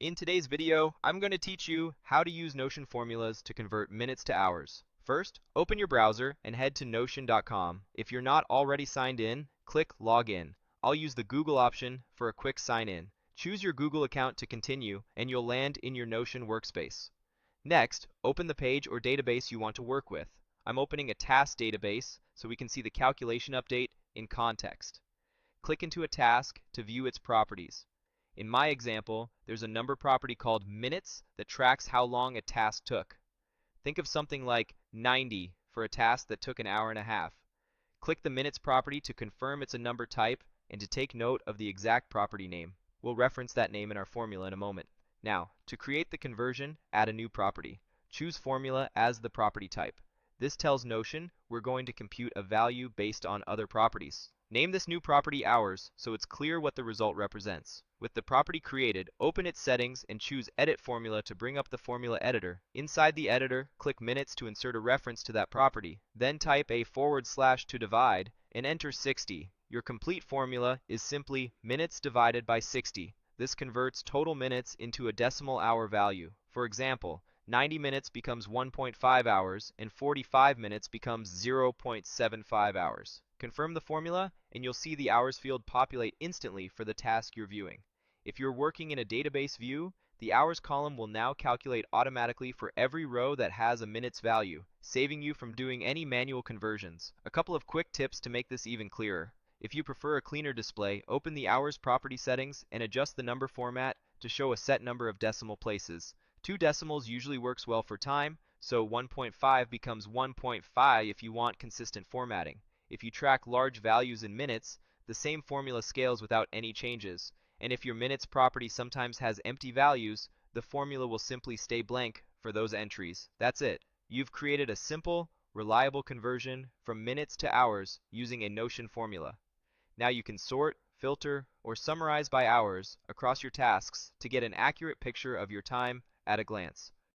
In today's video, I'm going to teach you how to use Notion formulas to convert minutes to hours. First, open your browser and head to notion.com. If you're not already signed in, click Login. I'll use the Google option for a quick sign in. Choose your Google account to continue, and you'll land in your Notion workspace. Next, open the page or database you want to work with. I'm opening a task database so we can see the calculation update in context. Click into a task to view its properties. In my example, there's a number property called minutes that tracks how long a task took. Think of something like 90 for a task that took an hour and a half. Click the minutes property to confirm it's a number type and to take note of the exact property name. We'll reference that name in our formula in a moment. Now, to create the conversion, add a new property. Choose formula as the property type. This tells Notion we're going to compute a value based on other properties. Name this new property hours so it's clear what the result represents. With the property created, open its settings and choose Edit Formula to bring up the formula editor. Inside the editor, click Minutes to insert a reference to that property. Then type a / to divide and enter 60. Your complete formula is simply minutes divided by 60. This converts total minutes into a decimal hour value. For example, 90 minutes becomes 1.5 hours and 45 minutes becomes 0.75 hours. Confirm the formula and you'll see the hours field populate instantly for the task you're viewing. If you're working in a database view, the hours column will now calculate automatically for every row that has a minutes value, saving you from doing any manual conversions. A couple of quick tips to make this even clearer. If you prefer a cleaner display, open the hours property settings and adjust the number format to show a set number of decimal places. 2 decimals usually works well for time, so 1.5 becomes 1.5 if you want consistent formatting. If you track large values in minutes, the same formula scales without any changes. And if your minutes property sometimes has empty values, the formula will simply stay blank for those entries. That's it. You've created a simple, reliable conversion from minutes to hours using a Notion formula. Now you can sort, filter, or summarize by hours across your tasks to get an accurate picture of your time at a glance.